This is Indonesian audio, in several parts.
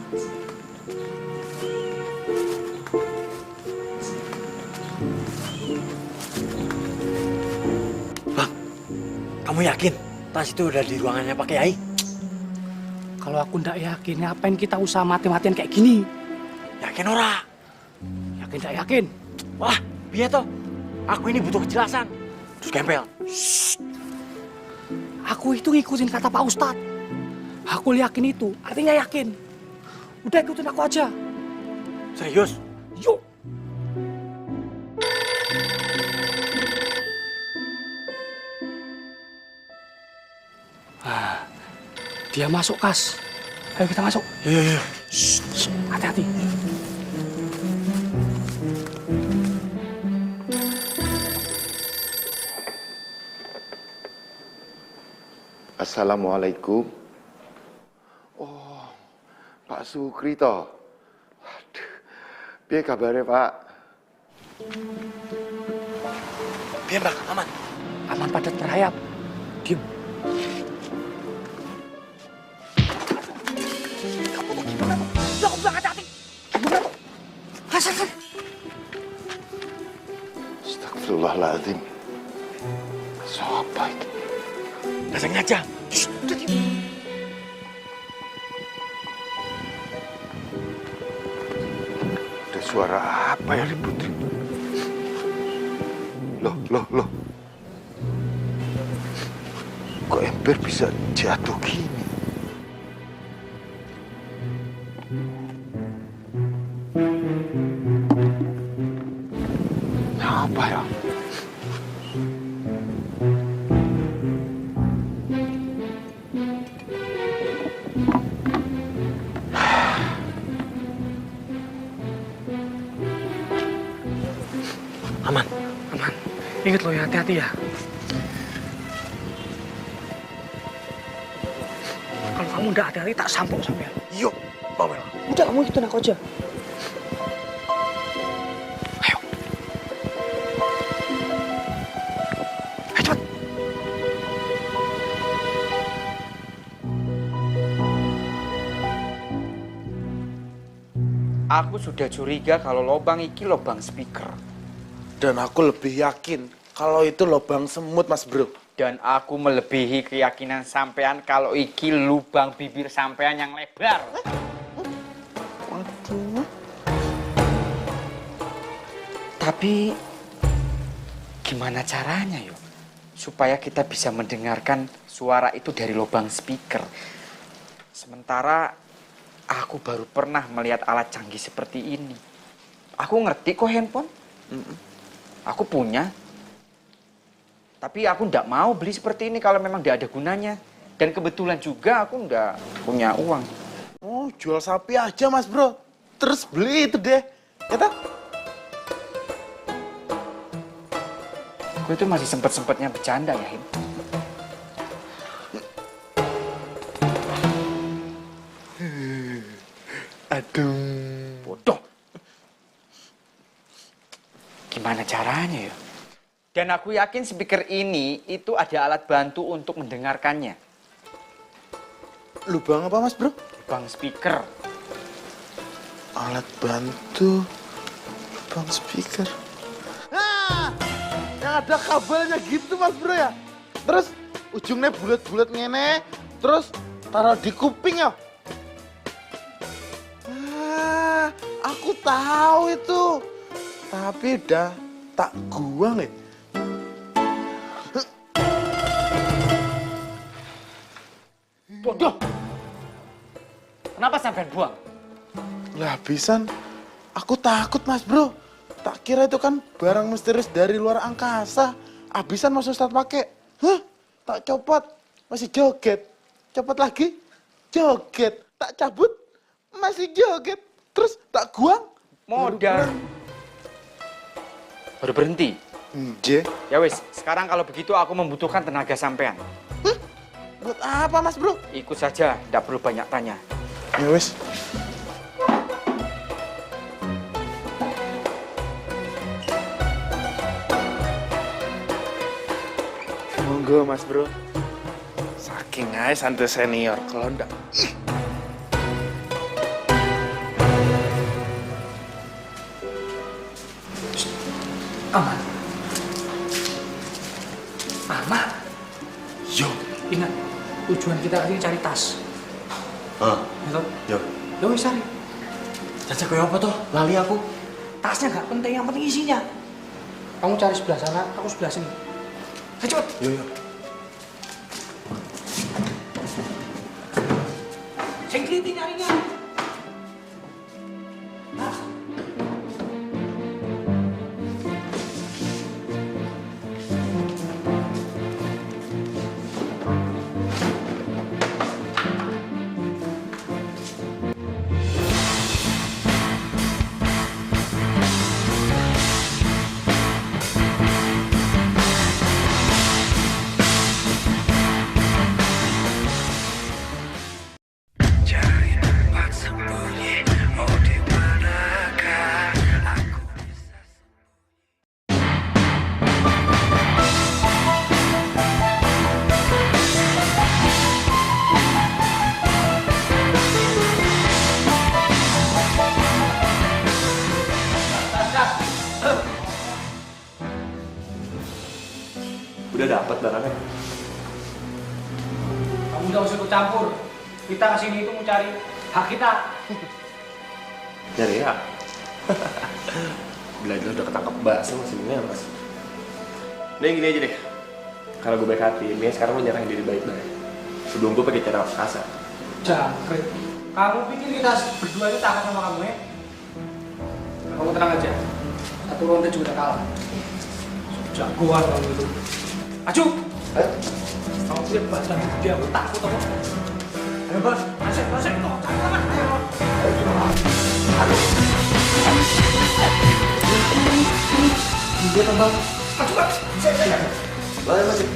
Bang, kamu yakin tas itu udah di ruangannya Pak Kiai? Kalau aku ndak yakin, ngapain kita usaha mati-matian kayak gini? Yakin ora? Yakin ndak yakin? Wah, biar toh. Aku ini butuh kejelasan. Terus gembel. Aku itu ngikutin kata Pak Ustadz. Aku yakin itu, artinya yakin. Udah ikutin aku aja. Serius? Yuk. Dia masuk, Kas. Ayo kita masuk. Iya. Hati-hati. Assalamualaikum. Oh, Pak Sukri toh. Waduh, piye kabare, Pak? Biar Bang, aman. Aman padat merayap. Diam. Kamu tuh gimana tuh? Udah aku bilang hati-hati. Gimana tuh? Hasan. Astagfirullahaladzim. Siapa itu? Nggak sengaja. Udah diam. Ada suara apa ya ribut? Loh. Kok ember bisa jatuh gini? Apa ya? Aman. Ingat lo ya, hati-hati ya. Kalau kamu udah hati-hati, tak sampok sampean. Yuk, Bawel. Udah, kamu ikutin aku aja. Ayo. Ayo cepet. Aku sudah curiga kalau lobang iki lobang speaker. Dan aku lebih yakin kalau itu lubang semut, Mas Bro. Dan aku melebihi keyakinan sampean kalau iki lubang bibir sampean yang lebar. Waduh. Tapi gimana caranya yuk? Supaya kita bisa mendengarkan suara itu dari lubang speaker. Sementara aku baru pernah melihat alat canggih seperti ini. Aku ngerti kok handphone. Aku punya. Tapi aku ndak mau beli seperti ini kalau memang ndak ada gunanya. Dan kebetulan juga aku ndak punya uang. Oh, jual sapi aja, Mas Bro. Terus beli itu deh. Ya tak? Gue tuh masih sempet-sempetnya bercanda ya, Him. Aduh. Bodoh. Gimana caranya ya? Dan aku yakin speaker ini itu ada alat bantu untuk mendengarkannya. Lubang apa, Mas Bro? Lubang speaker. Alat bantu. Lubang speaker. Nah, yang ada kabelnya gitu, Mas Bro ya. Terus ujungnya bulat-bulat ngene. Terus taruh di kuping ya. Ah, aku tahu itu. Tapi udah tak buang ya. Bodoh. Kenapa sampean buang? Lah habisan. Aku takut, Mas Bro. Tak kira itu kan barang misterius dari luar angkasa. Habisan Mas Ustadz pakai. Hah? Tak copot. Masih joget. Copot lagi. Joget. Tak cabut. Masih joget. Terus tak guang. Modal. Baru berhenti. Je. Ya wis, sekarang kalau begitu aku membutuhkan tenaga sampean. Buat apa, Mas Bro? Ikut saja, tidak perlu banyak tanya. Ya wis. Monggo, Mas Bro. Saking aja santai senior, kalau enggak. Aman. Aman. Yo. Ingat, tujuan kita tadi cari tas. Gitu? Yo. Ya wis cari. Jajak kayak apa toh? Lali aku. Tasnya nggak penting, yang penting isinya. Kamu cari sebelah sana, aku sebelah sini. Ayo cepet. Yo yo. Sing teliti nyarinya. Udah dapat barangnya. Kamu udah usah ikut campur. Kita kesini itu mau cari hak kita. Nyari ya. Belajar udah ketangkep bakso masih ini mas. Nih gini aja deh. Kalau gue baik hati, ini sekarang lo nyerahin diri baik-baik. Sebelum gue pakai cara kasar. Jangkrik. Kamu pikir kita berdua itu takut sama kamu ya? Kamu tenang aja. Satu ronde juga udah kalah. Jagoan kamu itu. Aju! Kamu punya badan gede, aku takut apa? Ayo bos, masuk, kok jangan ayo. Dia tembak. Aju kan? Boleh masih.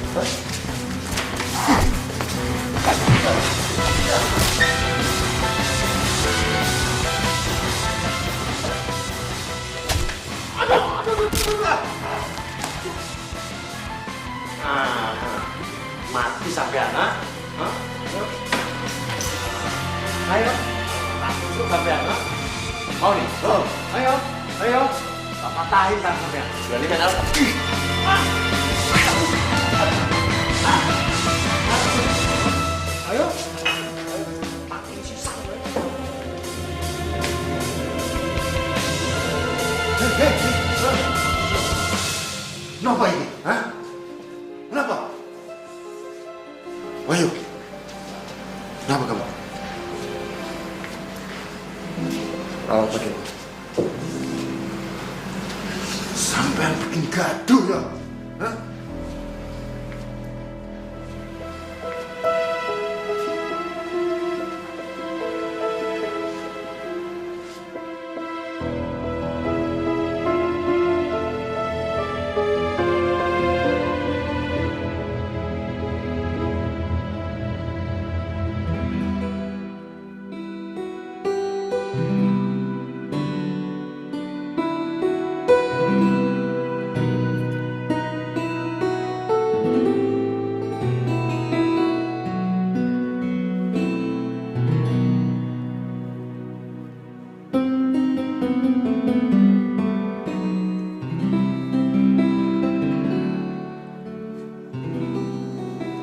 Mati sampai anak. Ayo. Masuk sampai anak. Mau nih? Oh. Ayo. Tak patahin kan sampai. Berani kan apa? Ayo. Kenapa ini? Hah? Kenapa? Wahyu, kenapa kamu? Kalau pakai. Sampai bikin gaduh ya? Hah?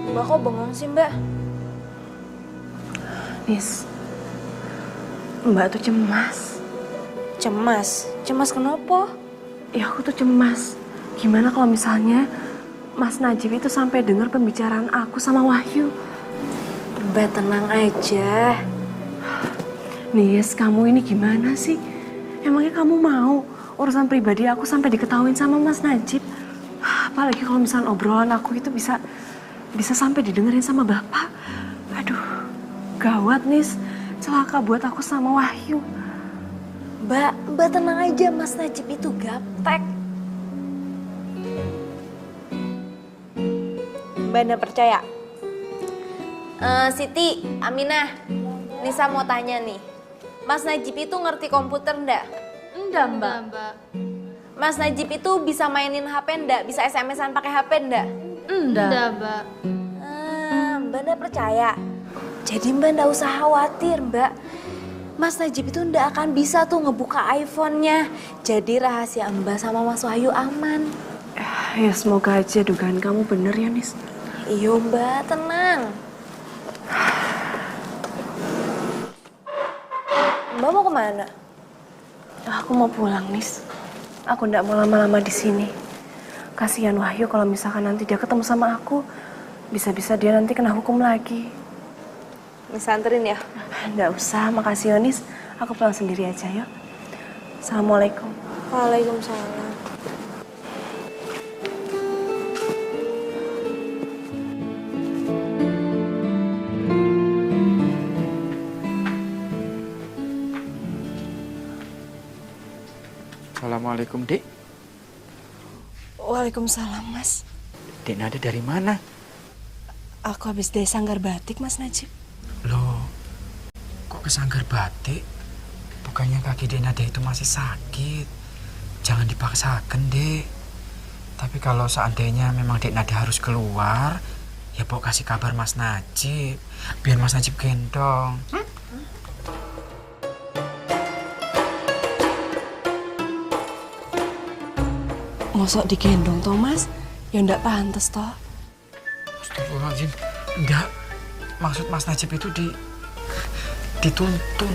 Mbak kok bengong sih mbak? Nis, Mbak tuh cemas. Cemas? Cemas kenapa? Ya aku tuh cemas. Gimana kalau misalnya Mas Najib itu sampai dengar pembicaraan aku sama Wahyu? Mbak tenang aja. Nis, kamu ini gimana sih? Emangnya kamu mau urusan pribadi aku sampai diketahuin sama Mas Najib? Apalagi kalau misalnya obrolan aku itu bisa sampai didengerin sama Bapak. Aduh, gawat Nis. Celaka buat aku sama Wahyu. Mbak tenang aja, Mas Najib itu gaptek. Mbak nggak percaya? Siti, Aminah, Nisa mau tanya nih. Mas Najib itu ngerti komputer ndak? Enggak, Mbak. Mas Najib itu bisa mainin HP ndak? Bisa SMS-an pakai HP ndak? Enggak. Mbak nggak percaya? Jadi Mbak nggak usah khawatir, Mbak. Mas Najib itu ndak akan bisa tuh ngebuka iPhone-nya. Jadi rahasia Mbak sama Mas Wahyu aman. Ya semoga aja dugaan kamu bener ya, Nis. Iyo Mbak, tenang. Mbak mau kemana? Aku mau pulang, Nis. Aku ndak mau lama-lama di sini. Kasihan Wahyu kalau misalkan nanti dia ketemu sama aku, bisa-bisa dia nanti kena hukum lagi. Bisa anterin ya? Nggak usah, makasih Yonis. Aku pulang sendiri aja yuk. Assalamualaikum. Waalaikumsalam. Assalamualaikum, Dek. Waalaikumsalam, Mas. Dek Nada dari mana? Aku habis dari Sanggar Batik, Mas Najib. Loh, kok ke Sanggar Batik? Bukannya kaki Dek Nada itu masih sakit. Jangan dipaksakan, Dek. Tapi kalau seandainya memang Dek Nada harus keluar, ya Pok kasih kabar Mas Najib. Biar Mas Najib gendong. Mosok digendong, Thomas? Ya ndak pantas, toh. Astagfirullahaladzim. Enggak. Maksud Mas Najib itu dituntun.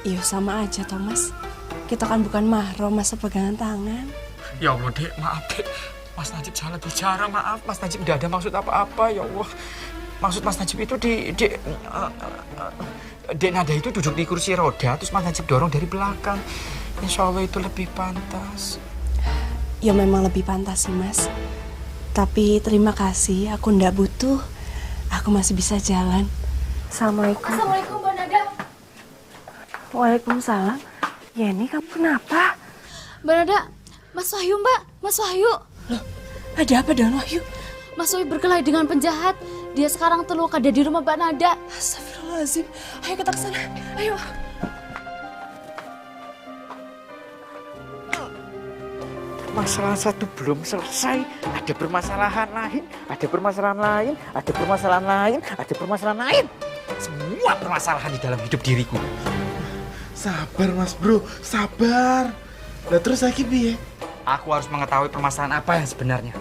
Iya sama aja, Thomas. Kita kan bukan mahram, masa pegangan tangan. Ya Allah, Dek. Maaf, Dek. Mas Najib salah bicara. Maaf, Mas Najib enggak ada maksud apa-apa. Ya Allah. Maksud Mas Najib itu Dek Nada itu duduk di kursi roda, terus Mas Najib dorong dari belakang. Insya Allah itu lebih pantas. Ya memang lebih pantas sih, Mas. Tapi terima kasih, aku ndak butuh. Aku masih bisa jalan. Assalamualaikum. Assalamualaikum Mbak Nada. Waalaikumsalam. Yeni, kamu kenapa? Mbak Nada, Mas Wahyu Mbak, Mas Wahyu. Loh, ada apa dengan Wahyu? Mas Wahyu berkelahi dengan penjahat. Dia sekarang terluka ada di rumah Mbak Nada. Astagfirullahaladzim. Ayo kita ke sana. Ayo. Masalah satu belum selesai, ada permasalahan lain, ada permasalahan lain, ada permasalahan lain, ada permasalahan lain. Semua permasalahan di dalam hidup diriku. Sabar Mas Bro, sabar. Lah terus lagi piye? Aku harus mengetahui permasalahan apa yang sebenarnya.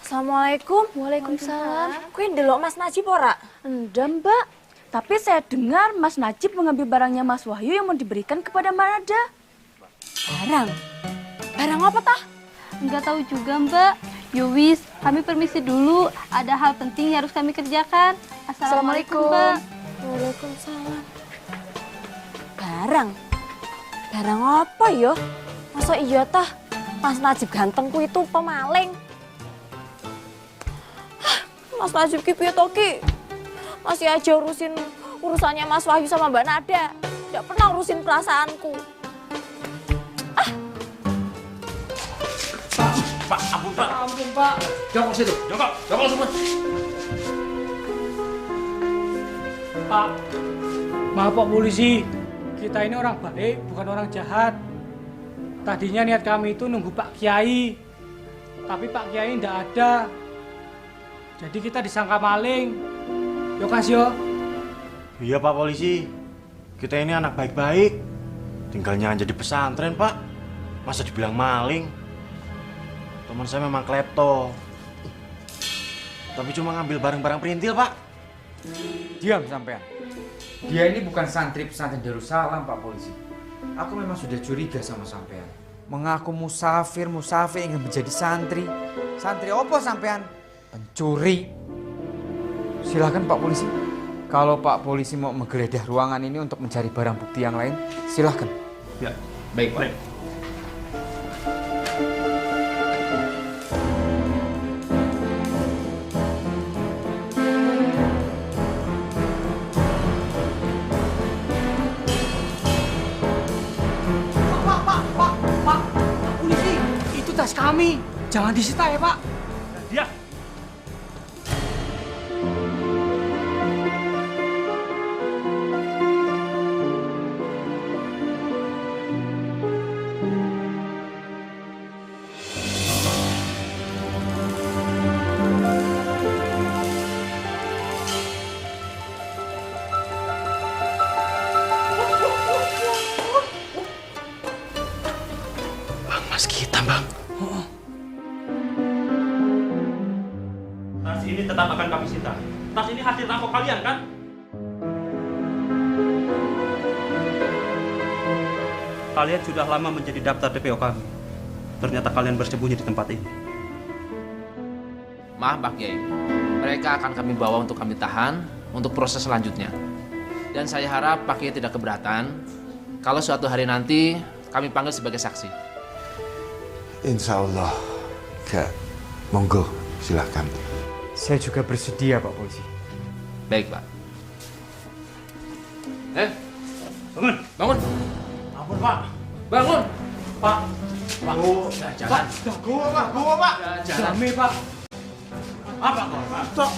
Assalamualaikum. Waalaikumsalam. Kuwi ndelok Mas Najib ora? Enggak Mbak, tapi saya dengar Mas Najib mengambil barangnya Mas Wahyu yang mau diberikan kepada Mbak Nada. Barang. Barang apa tah? Enggak tahu juga Mbak. Yowis, kami permisi dulu. Ada hal penting yang harus kami kerjakan. Assalamualaikum Mbak. Waalaikumsalam. Barang. Barang apa yo? Masa iya tah? Mas Najib gantengku itu pemaling. Mas Najib ki piye to ki? Masih aja urusin urusannya Mas Wahyu sama Mbak Nada. Tidak pernah urusin perasaanku. Pak, ampun Pak. Ampun, Pak. Jongkok situ, jongkok semua. Pak, maaf Pak Polisi. Kita ini orang baik, bukan orang jahat. Tadinya niat kami itu nunggu Pak Kiai. Tapi Pak Kiai ndak ada. Jadi kita disangka maling. Yo Kas yo. Iya Pak Polisi, kita ini anak baik-baik. Tinggalnya aja di pesantren Pak. Masa dibilang maling? Teman saya memang klepto. Tapi cuma ngambil barang-barang perintil Pak. Diam sampean. Dia ini bukan santri pesantren Darussalam, Pak Polisi. Aku memang sudah curiga sama sampean. Mengaku musafir ingin menjadi santri. Santri opo sampean? Pencuri. Silakan Pak Polisi. Kalau Pak Polisi mau menggeledah ruangan ini untuk mencari barang bukti yang lain, silakan. Ya, baik Pak. Pak, polisi, itu tas kami. Jangan disita ya, Pak. Dia. Tas kita, Bang. Tas ini tetap akan kami sita. Tas ini hasil rampok kalian, kan? Kalian sudah lama menjadi daftar DPO kami. Ternyata kalian bersembunyi di tempat ini. Maaf Pak Kiai, mereka akan kami bawa untuk kami tahan untuk proses selanjutnya. Dan saya harap Pak Kiai tidak keberatan kalau suatu hari nanti kami panggil sebagai saksi. Insya Allah. Kak, monggo, silahkan. Saya juga bersedia, Pak Polisi. Baik Pak. Bangun, bangun. Ampun, Pak. Bangun. Pak. Pak, jangan. Gua, Pak. Jangan. Dami, Pak. Apa kok, Pak? Cok,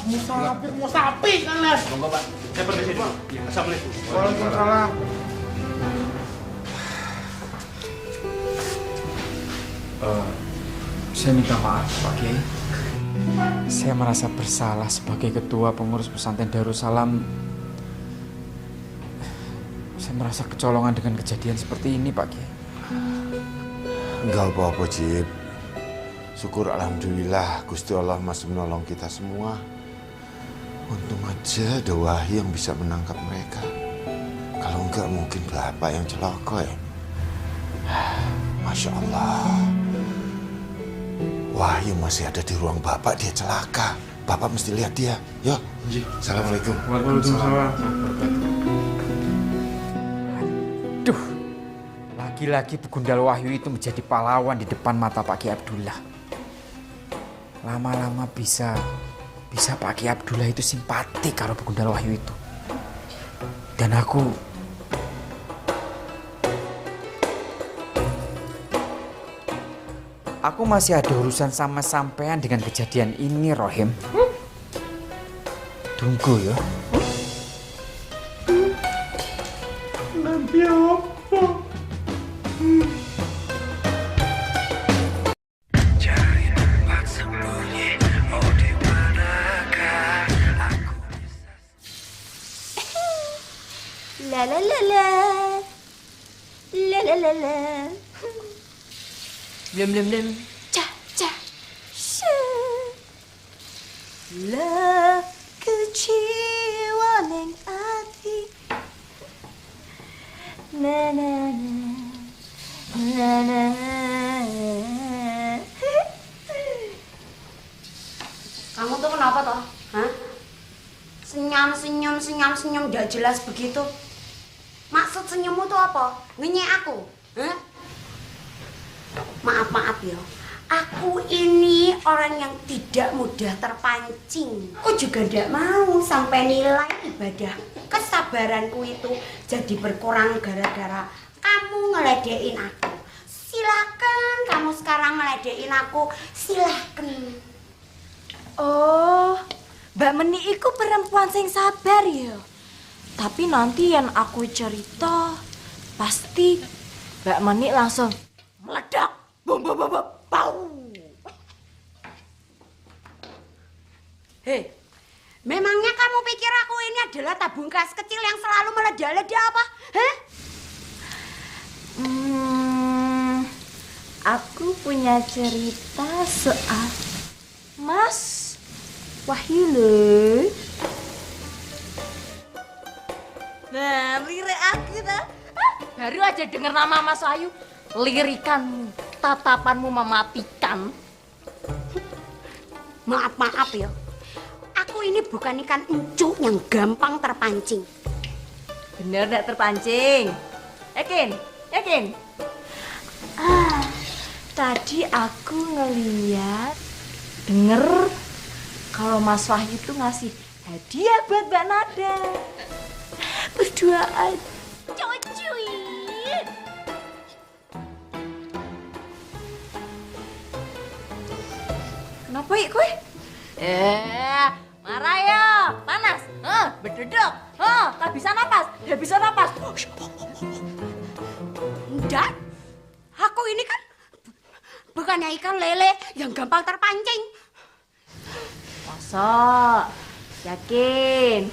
musafir kan, Les. Monggo Pak. Saya permisi dulu. Ya, assalamualaikum. Waalaikumsalam. Saya minta maaf, Pak Kiai. Saya merasa bersalah sebagai ketua pengurus pesantren Darussalam. Saya merasa kecolongan dengan kejadian seperti ini, Pak Kiai. Enggak apa-apa, Cip. Syukur alhamdulillah Gusti Allah masih menolong kita semua. Untung aja ada Wahyu yang bisa menangkap mereka. Kalau enggak mungkin Bapak yang celaka ya. Masya Allah. Wahyu masih ada di ruang Bapak, dia celaka. Bapak mesti lihat dia. Yuk. Assalamualaikum. Waalaikumsalam. Aduh, lagi-lagi Begundal Wahyu itu menjadi pahlawan di depan mata Pak Ki Abdullah. Lama-lama bisa Pak Ki Abdullah itu simpati karo Begundal Wahyu itu. Dan aku masih ada urusan sama sampean dengan kejadian ini, Rohim. Tunggu ya. Nanti apa? La la la la. La la la la. Blum blum blum. Cha cha. Sha. La kecewa neng ati. Na na na. Na na. Kamu tuh kenapa toh? Hah? Senyum gak jelas begitu. Maksud senyummu tuh apa? Ngenyek aku? Hah? Maaf ya. Aku ini orang yang tidak mudah terpancing. Aku juga tidak mau sampai nilai ibadah kesabaranku itu jadi berkurang gara-gara kamu ngeledekin aku. Silakan kamu sekarang ngeledekin aku, silakan. Oh, Mbak Meni iku perempuan sing sabar ya. Tapi nanti yang aku cerita pasti Mbak Meni langsung meledak. Bom bom bom bau. Hei, memangnya kamu pikir aku ini adalah tabung gas kecil yang selalu meledak-ledak apa? Hah? Aku punya cerita soal Mas Wahyu loh. Nah, lirik aku dah. Baru aja denger nama Mas Wahyu, lirikanmu, tatapanmu mematikan. Maaf ya. Aku ini bukan ikan encu yang gampang terpancing. Bener gak terpancing? Yakin? Tadi aku denger kalau Mas Wahyu itu ngasih hadiah buat Mbak Nada. Berduaan. Cuy. Kenapa ya kowe? Marah ya, panas. Berdedok. Tak bisa napas. Enggak. Aku ini kan bukannya ikan lele yang gampang terpancing. Masa? Yakin?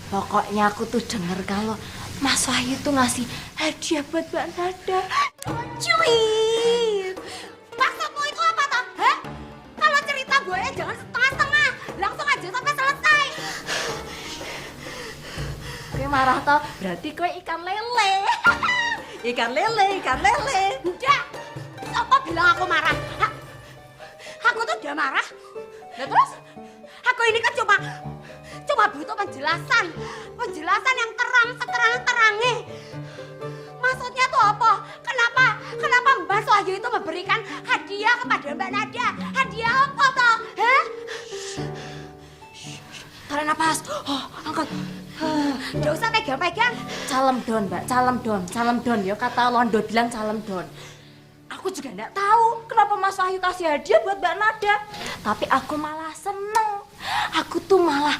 Pokoknya aku tuh denger kalau Mas Wahyu tuh ngasih hadiah buat Mbak Nada. Cuy. berarti kowe ikan lele. Ikan lele, ikan lele. Ndak. Apa bilang aku marah? Aku tuh udah marah. Nah terus? Aku ini kan cuma butuh penjelasan. Penjelasan yang terang, seterang-terangnya. Maksudnya tuh apa? Kenapa Mbak Wahyu itu memberikan hadiah kepada Mbak Nada? Hadiah apa toh? Hah? Tarik napas. Oh, angkat. Nggak usah pegang-pegang. Calem don, Mbak. Calem don ya. Kata Londo bilang calem don. Aku juga nggak tahu kenapa Mas Wahyu kasih hadiah buat Mbak Nada. Tapi aku malah seneng. Aku tuh malah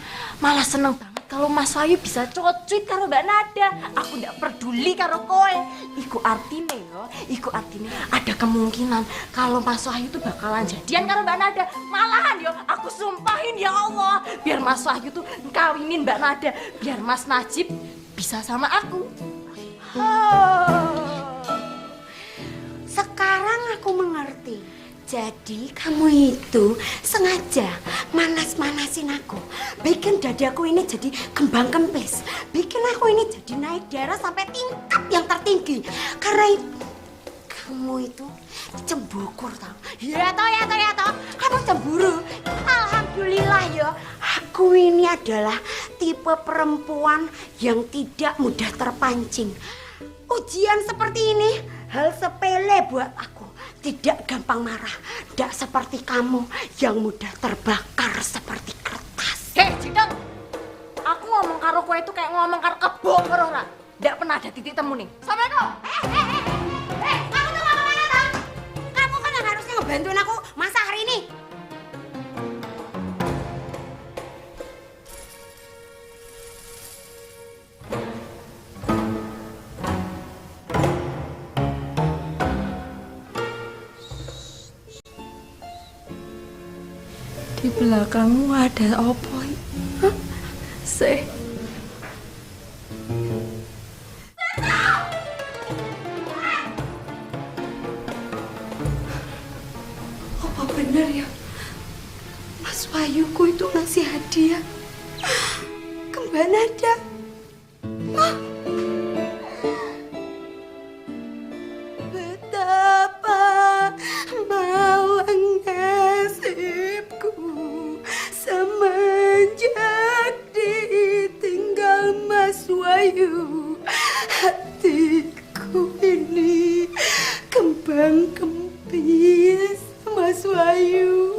seneng banget kalau Mas Wahyu bisa cocuit karo Mbak Nada. Aku nggak peduli karo kowe. Iku artine yo. Iku artine ada kemungkinan kalau Mas Wahyu tuh bakalan jadian karo Mbak Nada. Malahan yo, aku sumpahin ya Allah, biar Mas Wahyu tuh kawinin Mbak Nada, biar Mas Najib bisa sama aku. Sekarang aku mengerti. Jadi kamu itu sengaja manas-manasin aku. Bikin dadaku ini jadi kembang kempis. Bikin aku ini jadi naik darah sampai tingkat yang tertinggi. Karena itu kamu itu cembukur tau. Ya toh. Kamu cemburu. Alhamdulillah ya. Aku ini adalah tipe perempuan yang tidak mudah terpancing. Ujian seperti ini hal sepele buat aku. Tidak gampang marah. Tidak seperti kamu yang mudah terbakar seperti kertas. Hei, Cideng. Aku ngomong karo kowe itu kayak ngomong karo kebo karo ora. Ndak pernah ada titik temu nih. Sampai kok. Kamu tuh ngomong mana toh? Kamu kan yang harusnya ngebantuin aku masak hari ini. Di belakangmu ada apa? Hah? Apa benar ya? Mas Wahyuku itu ngasih hadiah ke Mbak Nada. Betapa malang nasibku semenjak ditinggal Mas Wahyu. Hatiku ini kembang kempis, Mas Wahyu.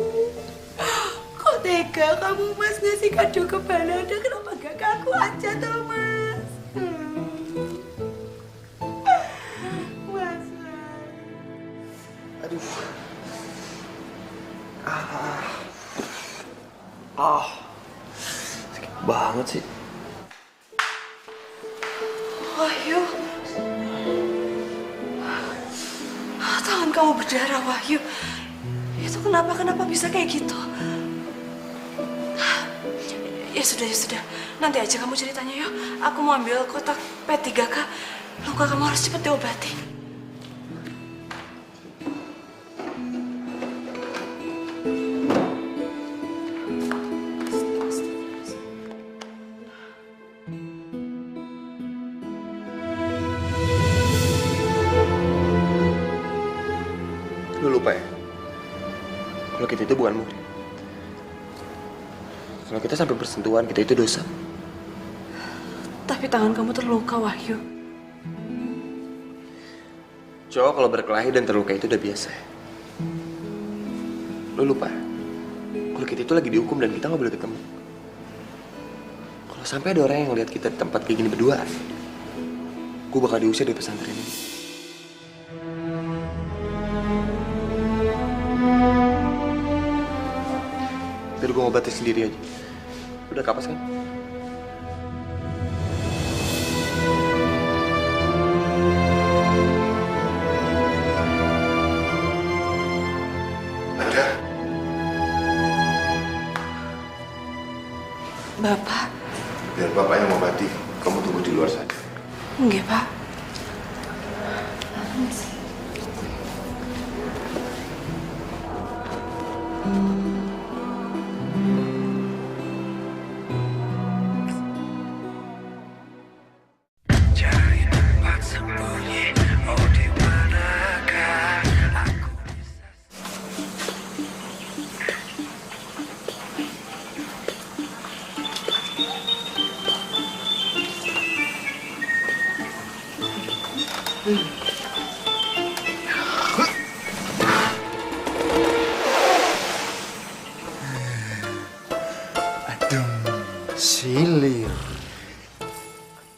Kok tega kamu Mas ngasih kado ke Mbak Nada? Kenapa gak ke aku aja toh Mas? Mas. Aduh. Sakit banget sih. Wahyu. Tangan kamu berdarah, Wahyu. Itu kenapa bisa kayak gitu? Ya sudah. Nanti aja kamu ceritanya ya. Aku mau ambil kotak P3K. Luka kamu harus cepat diobati. Lu lupa ya? Kalau kita itu bukan murid. Kalau kita sampai bersentuhan, kita itu dosa. Tapi tangan kamu terluka, Wahyu. Cowok kalau berkelahi dan terluka itu udah biasa. Lu lupa? Kalau kita itu lagi dihukum dan kita nggak boleh ketemu. Kalau sampai ada orang yang ngeliat kita di tempat kayak gini berduaan, gue bakal diusir dari pesantren ini. Biar gue ngobatin sendiri aja. Udah kapas kan? Ada. Bapak. Biar bapak yang mengobati. Kamu tunggu di luar saja. Enggak, Pak.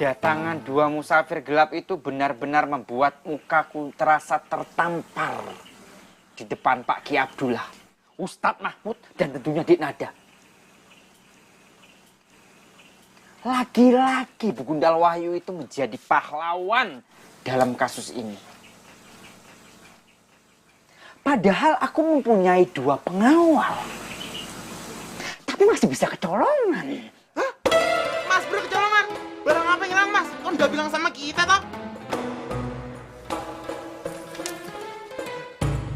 Kedatangan dua musafir gelap itu benar-benar membuat mukaku terasa tertampar di depan Pak Ki Abdullah, Ustadz Mahmud, dan tentunya Dik Nada. Lagi-lagi Bu Gundal Wahyu itu menjadi pahlawan dalam kasus ini. Padahal aku mempunyai 2 pengawal, tapi masih bisa kecolongan. Hah? Mas bro kecolongan? Barang apa yang hilang mas? Kan udah bilang sama kita toh?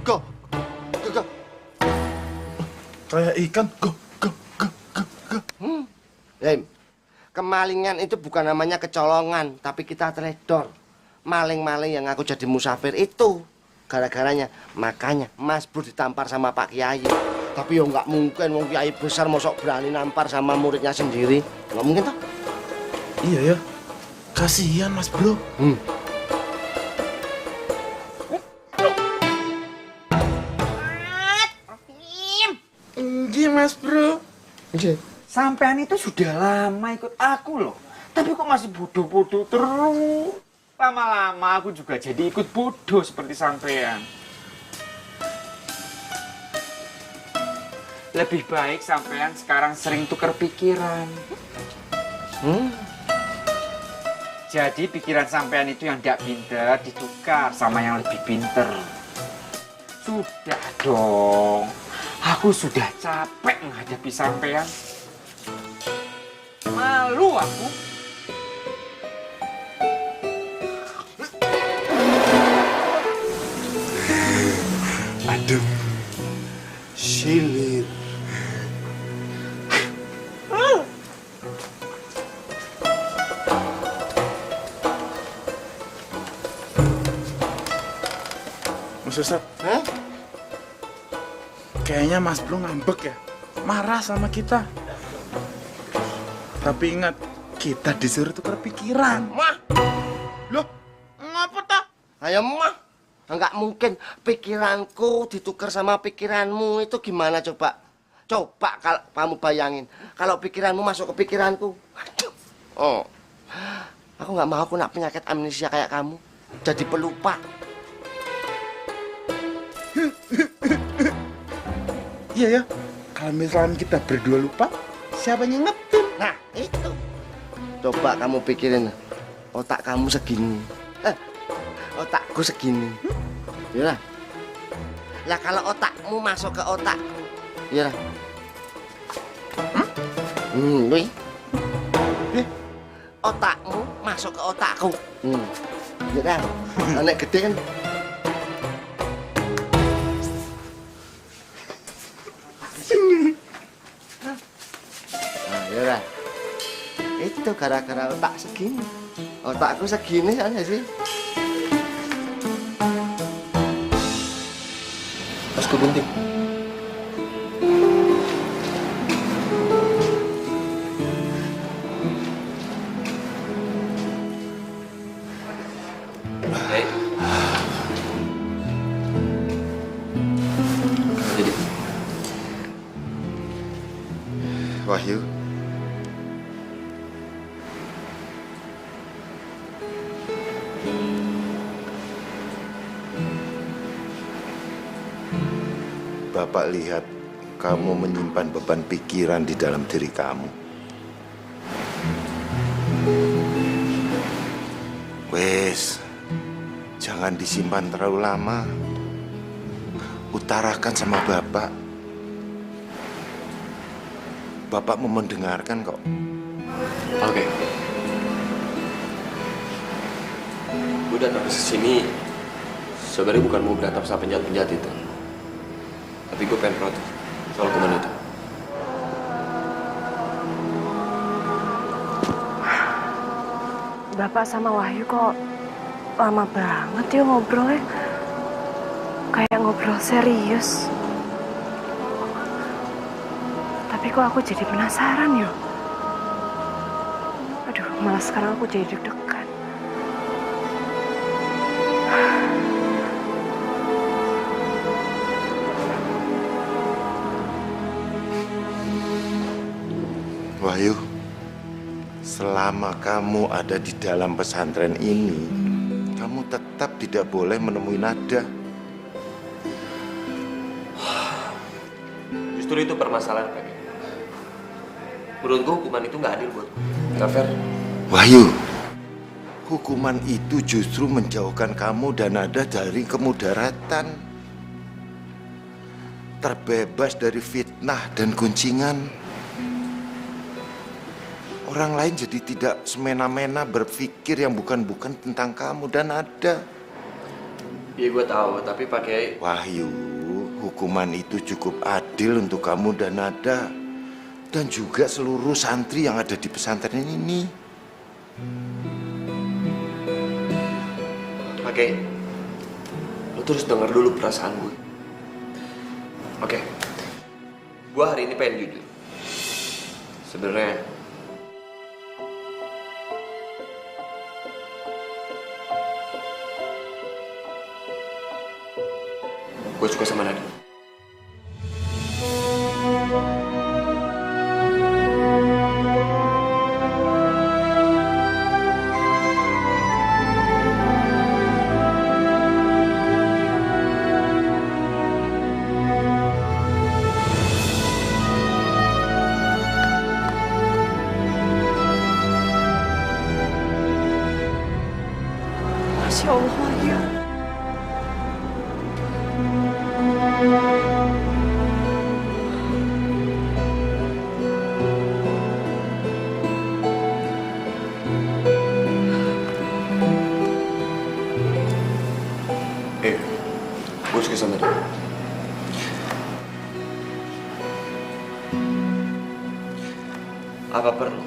Go. Kayak ikan. Go. Lem, kemalingan itu bukan namanya kecolongan, tapi kita teledor. Maling-maling yang aku jadi musafir itu gara-garanya. Makanya Mas Bro ditampar sama Pak Kiai. Tapi ya nggak mungkin, wong Kiai besar mosok berani nampar sama muridnya sendiri. Nggak mungkin toh? Iya ya. Kasihan Mas Bro. Enggak Mas Bro. Sampean itu sudah lama ikut aku loh, tapi kok masih bodoh-bodoh terus. Lama-lama aku juga jadi ikut bodoh seperti sampean. Lebih baik sampean sekarang sering tukar pikiran. Jadi pikiran sampean itu yang tidak pinter ditukar sama yang lebih pinter. Sudah dong, aku sudah capek menghadapi sampean. Malu aku. Adem. Silit. Mas Ustadz, kayaknya Mas Bro ngambek ya, marah sama kita. Tapi ingat, kita disuruh tukar pikiran. Mah, loh, ngapa tak? Ayo mah, nggak mungkin pikiranku ditukar sama pikiranmu. Itu gimana coba? Coba kalau kamu bayangin, kalau pikiranmu masuk ke pikiranku. Aduh. Oh, aku nggak mau aku nak penyakit amnesia kayak kamu, jadi pelupa. Iya ya, kalau misalnya kita berdua lupa, siapa yang ngetim? Nah, itu. Coba kamu pikirin, otak kamu segini. Otakku segini. Yalah. Lah kalau otakmu masuk ke otakku, yalah. Wih. Otakmu masuk ke otakku. Ya kan? Anak gede kan? Yalah. Itu gara-gara otak segini. Otakku segini aja sih. Mas Gunting. Hei. Jadi Wahyu, Bapak lihat kamu menyimpan beban pikiran di dalam diri kamu. Wes, jangan disimpan terlalu lama. Utarakan sama Bapak. Bapak mau mendengarkan kok. Oke. Gue datang ke sini sebenarnya bukan mau berantem sama penjahat-penjahat itu. Tapi gue pengen protes soal hukuman itu. Bapak sama Wahyu kok lama banget ya ngobrolnya. Kayak ngobrol serius. Tapi kok aku jadi penasaran ya. Aduh, malah sekarang aku jadi deg-degan. Wahyu, selama kamu ada di dalam pesantren ini, kamu tetap tidak boleh menemui Nada. Justru itu permasalahan, Pak. Menurut gue hukuman itu nggak adil buat gue. Nggak fair. Wahyu, hukuman itu justru menjauhkan kamu dan Nada dari kemudaratan. Terbebas dari fitnah dan guncingan. Orang lain jadi tidak semena-mena berpikir yang bukan-bukan tentang kamu dan Nada. Iya gue tahu, tapi Pak Kiai. Wahyu, hukuman itu cukup adil untuk kamu dan Nada. Dan juga seluruh santri yang ada di pesantren ini. Pak Kiai, lo terus denger dulu perasaan gue. Oke, gue hari ini pengen jujur. Sebenarnya gue suka sama Nada. Masya Allah, Wahyu. Gue suka sama dia. Apa perlu?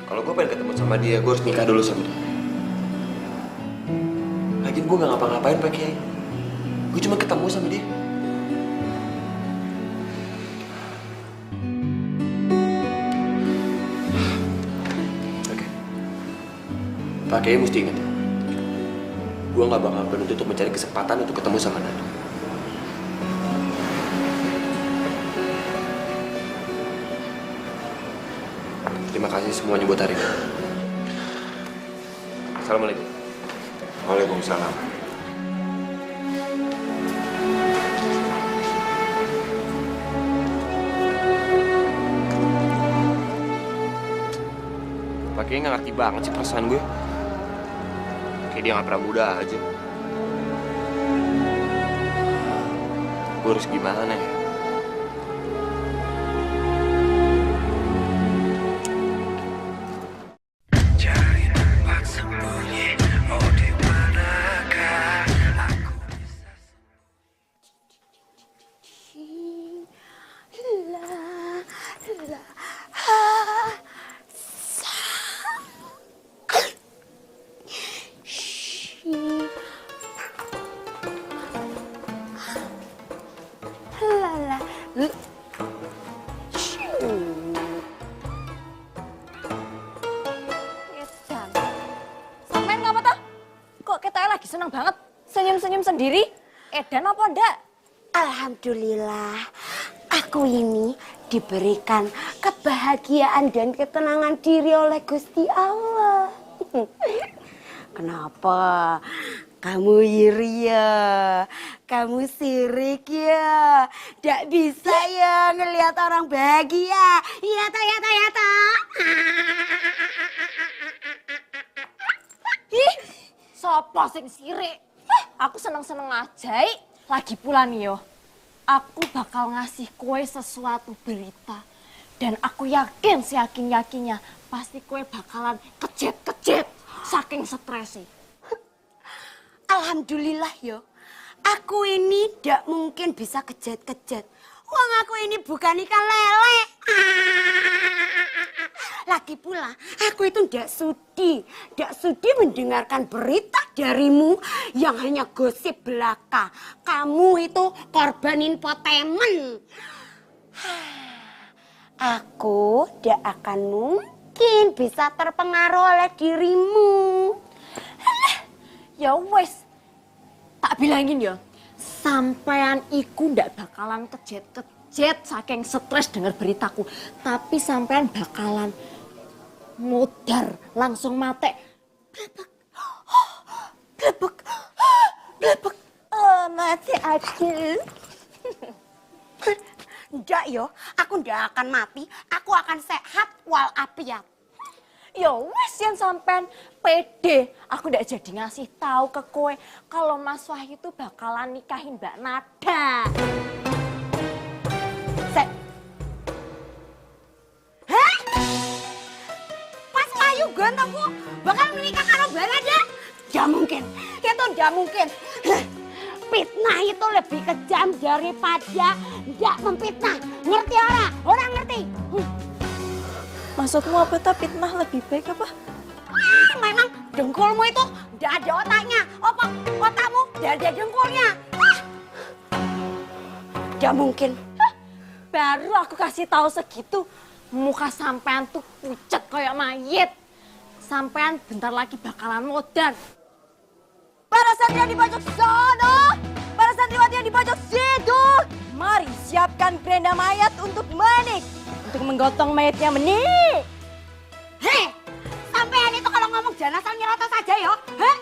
Kalau gue pengen ketemu sama dia, gue harus nikah dulu sama dia. Lagian gue gak ngapa-ngapain Pak Kiai. Gue cuma ketemu sama dia. Oke. Pak Kiai mesti ingat ya. Gue gak bakal berhenti untuk mencari kesempatan untuk ketemu sama Nada. Terima kasih semuanya buat hari ini. Assalamualaikum. Waalaikumsalam. Pak Kiai nggak ngerti banget sih perasaan gue. Kayak dia nggak pernah muda aja. Gue harus gimana ya? Sampean ngapa toh? Kok kita lagi seneng banget senyum-senyum sendiri? Edan apa ndak? Alhamdulillah, aku ini diberikan kebahagiaan dan ketenangan diri oleh Gusti Allah. Kenapa? Kamu iri ya? Kamu sirik ya? Nggak bisa ya ngelihat orang bahagia? Iya toh, ya toh, ya toh. Ih, sopo sing sirik? Aku seneng-seneng aja. Lagi pula nih yo, aku bakal ngasih kue sesuatu berita. Dan aku yakin, seyakin-yakinnya, pasti kue bakalan kejet-kejet saking stresnya. Alhamdulillah yo, aku ini ndak mungkin bisa kejet-kejet. Wong aku ini bukan ikan lele. Lagi pula, aku itu ndak sudi mendengarkan berita darimu yang hanya gosip belaka. Kamu itu korban infotainment. Aku ndak akan mungkin bisa terpengaruh oleh dirimu. Ya wes, tak bilangin ya, sampean iku ndak bakalan kejet-kejet saking stres denger beritaku, tapi sampean bakalan Mudar, langsung mate. Blebek. Blebek. Blebek. Mati aku. Ndak yo, aku ndak akan mati. Aku akan sehat walafiat. Ya wes yang sampean pede. Aku ndak jadi ngasih tahu ke kowe kalau Mas Wahyu itu bakalan nikahin Mbak Nada. Hah? Mas Wahyu gantengku bakal menikah karo Mbak Nada? Ndak mungkin. Itu ndak mungkin. Fitnah itu lebih kejam daripada ndak memfitnah. Ngerti ora? Orang ngerti? Maksudmu apa tuh fitnah lebih baik apa? Memang dengkulmu itu ndak ada otaknya. Apa otakmu ndak ada dengkulnya? Ndak mungkin. Baru aku kasih tahu segitu, muka sampean tuh pucet kayak mayit. Sampean bentar lagi bakalan modar. Para santri di pojok sono, para santriwati yang di pojok situ, mari siapkan kerenda mayat untuk menik, untuk menggotong mayatnya menik. Hei, sampean itu kalau ngomong jenazah nyerotos saja ya. Heh,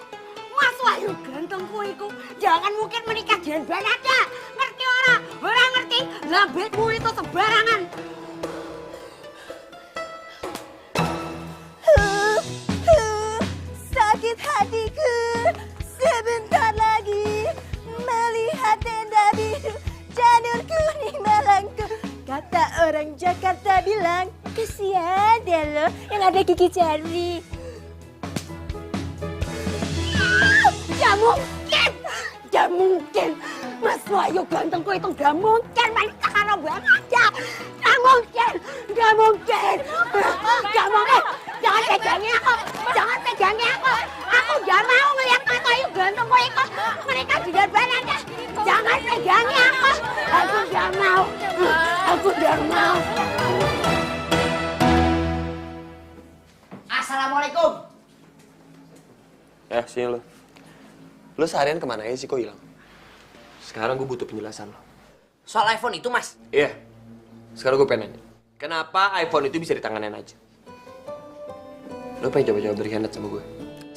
Mas Wahyu gantengku iku jangan mungkin menikah dengan Mbak Nada. Ngerti ora? Ora ngerti? Lambetmu itu sembarangan. Sakit hatiku sebentar lagi melihat tenda biru janur kuning melengkung. Kata orang Jakarta bilang kesian deh lo yang ada gigi jari. Gak mungkin, gak mungkin. Mas Wahyu gantengku itu gak mungkin menikah karo Mbak Nada. Gak mungkin, gak mungkin. Gak mungkin. Jangan pegangi aku, jangan pegangi aku. Aku gak mau ngeliat Mas Wahyu gantengku itu menikah dengan Mbak Nada. Jangan pegangi aku. Aku gak mau. Aku gak mau. Assalamualaikum. Sini lo. Lo seharian kemana aja sih kok hilang? Sekarang gue butuh penjelasan lo. Soal iPhone itu, Mas? Iya. Sekarang gue pengen nanya. Kenapa iPhone itu bisa di tangannya aja? Lo pengen coba-coba berkhianat sama gue?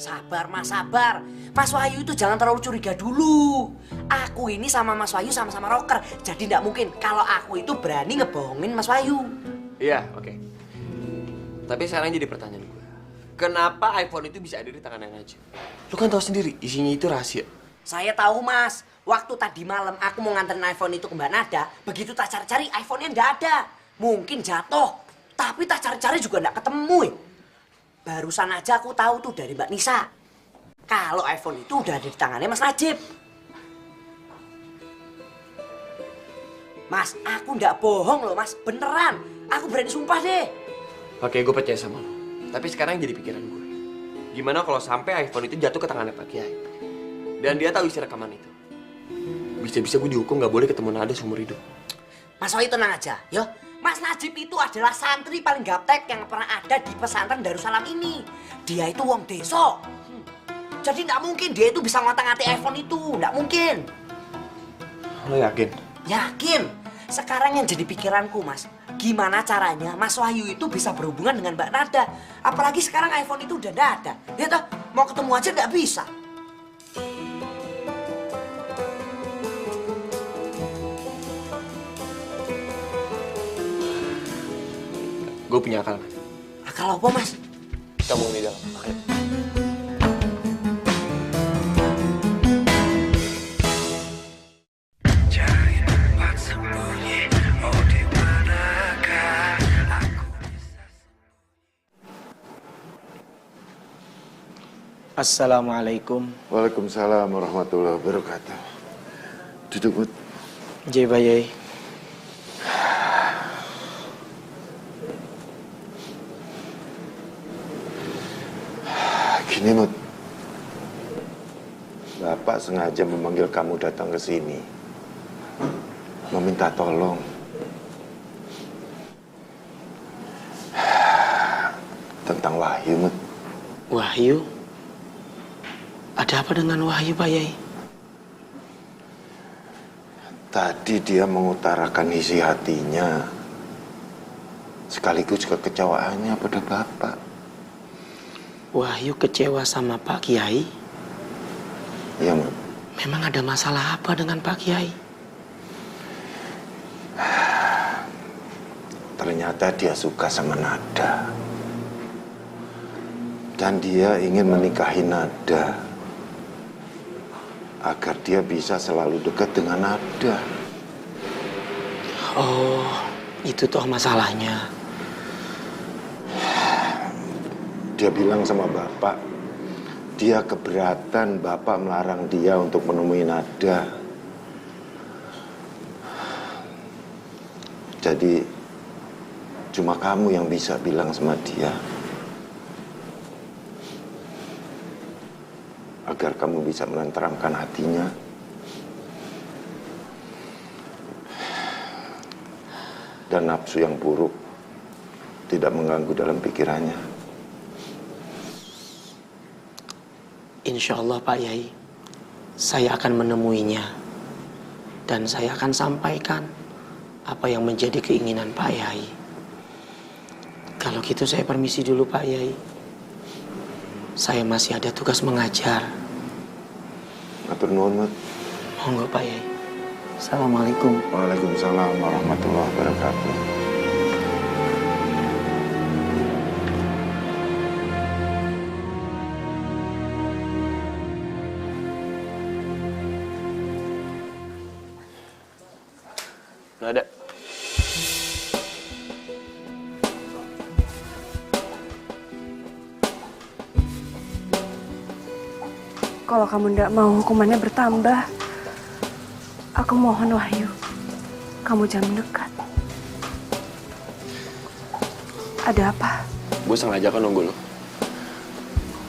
Sabar, Mas, sabar. Mas Wahyu itu jangan terlalu curiga dulu. Aku ini sama Mas Wahyu sama-sama rocker. Jadi nggak mungkin kalau aku itu berani ngebohongin Mas Wahyu. Iya, oke. Tapi sekarang jadi pertanyaan gue. Kenapa iPhone itu bisa ada di tangannya aja? Lo kan tahu sendiri, isinya itu rahasia. Saya tahu, Mas. Waktu tadi malam aku mau nganterin iPhone itu ke Mbak Nada. Begitu tak cari-cari, iPhone-nya nggak ada. Mungkin jatuh. Tapi tak cari-cari juga nggak ketemu. Barusan aja aku tahu tuh dari Mbak Nisa. Kalau iPhone itu udah ada di tangannya Mas Najib. Mas, aku nggak bohong loh, Mas. Beneran. Aku berani sumpah deh. Oke, gue percaya sama lo. Tapi sekarang jadi pikiran gue. Gimana kalau sampai iPhone itu jatuh ke tangannya Pak Kiai? Dan dia tahu isi rekaman itu. Bisa-bisa gue dihukum nggak boleh ketemu Nada seumur hidup. Mas Wahyu tenang aja, yo. Mas Najib itu adalah santri paling gaptek yang pernah ada di pesantren Darussalam ini. Dia itu wong desa. Jadi nggak mungkin dia itu bisa ngotak-ngatik iPhone itu, nggak mungkin. Lo yakin? Yakin. Sekarang yang jadi pikiranku, Mas, gimana caranya Mas Wahyu itu bisa berhubungan dengan Mbak Nada? Apalagi sekarang iPhone itu udah nggak ada. Ya toh, mau ketemu aja nggak bisa. Gue punya akal, Mas. Akal apa, Mas? Kita mau di dalam. Ayo. Assalamualaikum. Waalaikumsalam warahmatullahi wabarakatuh. Duduk, Mut. Jai Bayai. Gini, Mut. Bapak sengaja memanggil kamu datang ke sini. Meminta tolong. Tentang Wahyu, Mut. Wahyu? Ada apa dengan Wahyu, Pak Yai? Tadi dia mengutarakan isi hatinya. Sekaligus kekecewaannya pada Bapak. Wahyu kecewa sama Pak Kiai? Iya, Mat. Memang ada masalah apa dengan Pak Kiai? Ternyata dia suka sama Nada. Dan dia ingin menikahi Nada. Agar dia bisa selalu dekat dengan Nada. Oh, itu toh masalahnya. Dia bilang sama Bapak, dia keberatan Bapak melarang dia untuk menemui Nada. Jadi, cuma kamu yang bisa bilang sama dia. Agar kamu bisa menenteramkan hatinya. Dan nafsu yang buruk tidak mengganggu dalam pikirannya. Insya Allah Pak Yai, saya akan menemuinya. Dan saya akan sampaikan apa yang menjadi keinginan Pak Yai. Kalau gitu saya permisi dulu Pak Yai. Saya masih ada tugas mengajar. Matur nuwun, Mat. Monggo Pak Yai. Assalamualaikum. Waalaikumsalam warahmatullahi wabarakatuh. Nada. Kalau kamu tidak mau hukumannya bertambah, aku mohon Wahyu, kamu jangan mendekat. Ada apa? Gue sengaja kan nunggu lo.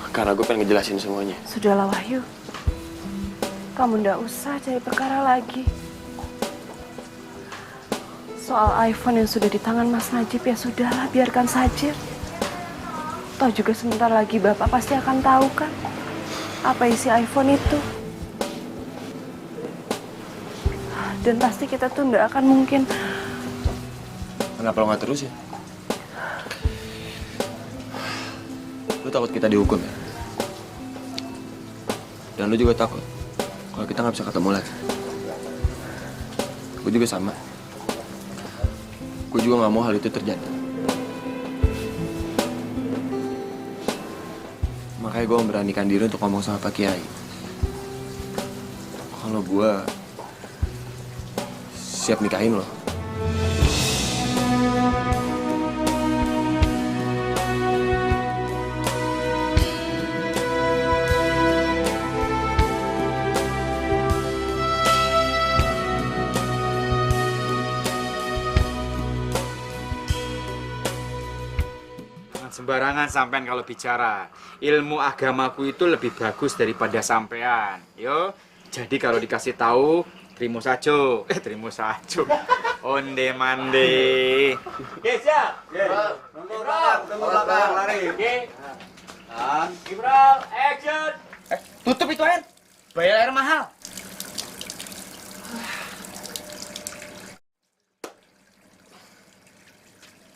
Karena gue pengen ngejelasin semuanya. Sudahlah Wahyu, kamu tidak usah cari perkara lagi. Soal iPhone yang sudah di tangan Mas Najib ya sudahlah, biarkan saja. Toh juga sebentar lagi Bapak pasti akan tahu kan apa isi iPhone itu. Dan pasti kita tuh nggak akan mungkin. Kenapa lo nggak terus ya? Lo takut kita dihukum ya? Dan lo juga takut kalau kita nggak bisa ketemu lagi. Gue juga sama. Gue juga nggak mau hal itu terjadi. Makanya gue memberanikan diri untuk ngomong sama Pak Kiai. Kalau gue siap nikahin lo. Sembarangan sampean kalau bicara. Ilmu agamaku itu lebih bagus daripada sampean. Yo, jadi kalau dikasih tahu, terima saja. Terima saja. Onde mande. Oke, siap. Tunggu belakang, lari. Oke. Gibral, action. Tutup itu air. Bayar air mahal.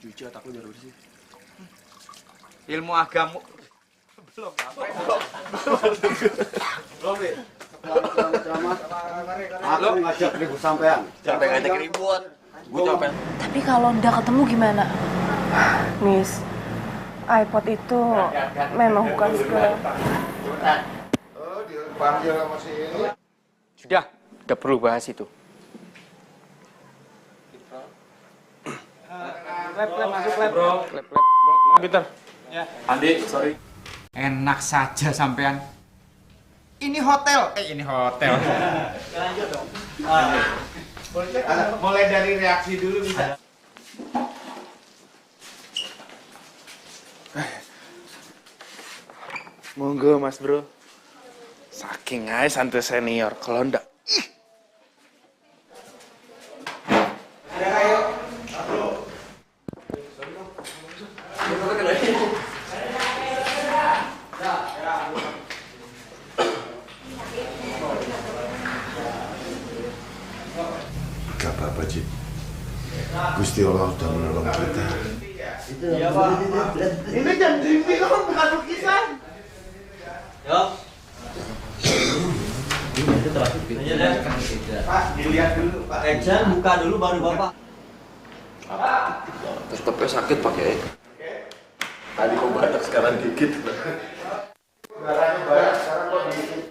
Cuci otak lu biar bersih. Ilmu agamu belum nih. Aku ngajak ribut sampean. Sampai ngajak ribut. Gue capek. Tapi kalau udah ketemu gimana? Miss, iPod itu memang bukan segala. Oh, dipanggil sama si ini. Sudah, udah perlu bahas itu. Lep, masuk lep. Lep. Bentar. Ya. Andi, sorry. Enak saja sampean. Ini hotel. Ini hotel. Lanjut dong. Mulai dari reaksi dulu bisa. Monggo Mas Bro. Saking aja santai senior, kalau ndak Gak apa-apa, Cip. Gusti Allah udah menolong kita. Iya, Pak. Ini jam dinding kok bukan lukisan. Yo. Pak, dilihat dulu, Pak. Jangan buka dulu baru Bapak. Tetepnya sakit Pak Kiai. Tadi kok banyak, sekarang dikit. Barangnya banyak, sekarang kok dikit.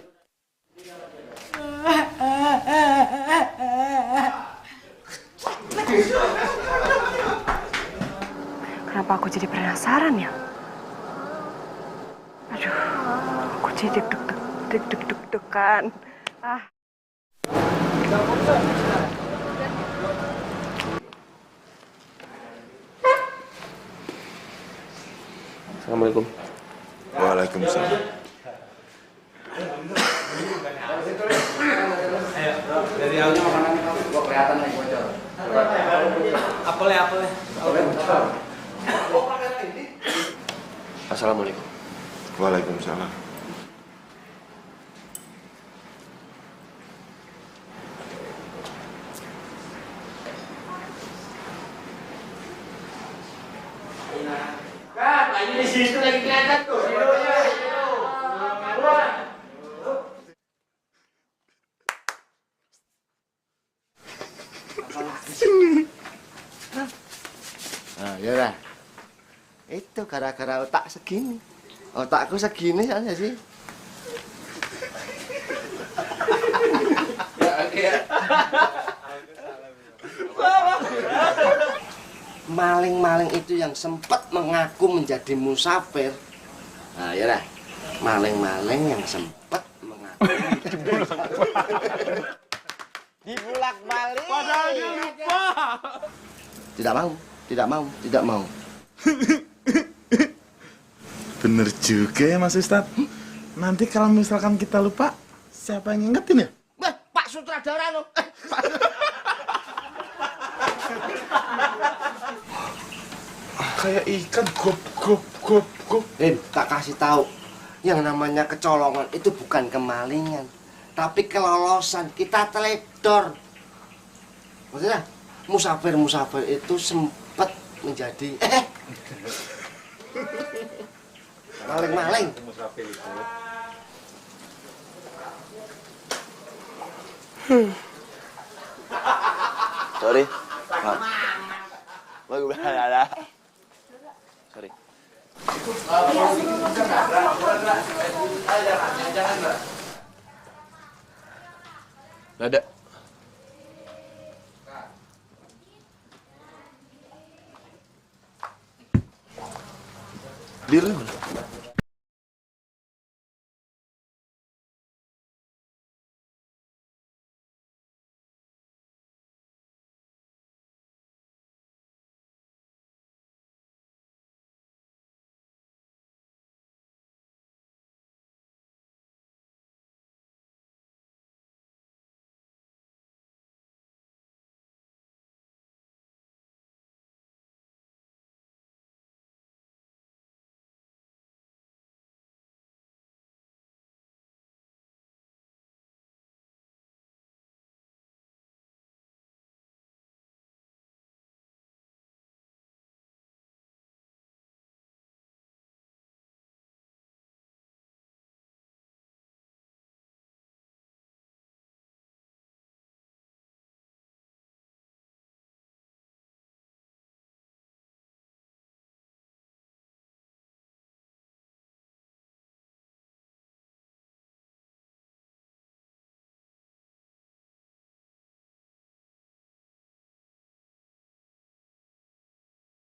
Kenapa aku jadi penasaran ya? Aduh, aku jadi deg-degan. Ah. Assalamualaikum. Waalaikumsalam. Dari awalnya makanan gua kelihatan nih bocor. Apelnya. Assalamualaikum. Waalaikumsalam. Kan, lagi di situ lagi kelihatan tuh. Nah, ya lah. Itu gara-gara otak segini. Otakku segini aja sih. Maling-maling itu yang sempat mengaku menjadi musafir. Nah, ya lah. Maling-maling yang sempat mengaku dibulak-balik. Padahal dia lupa. Tidak mau. Bener juga ya Mas Ustadz. Nanti kalau misalkan kita lupa, siapa yang ngingetin ya? Pak Sutradara lo. Kayak ikan gop. Tak kasih tahu. Yang namanya kecolongan itu bukan kemalingan, tapi kelolosan. Kita teledor. Maksudnya musafir itu sempat menjadi maling-maling. Sorry. Bagus ada. Sorry. Ada. Deal mana?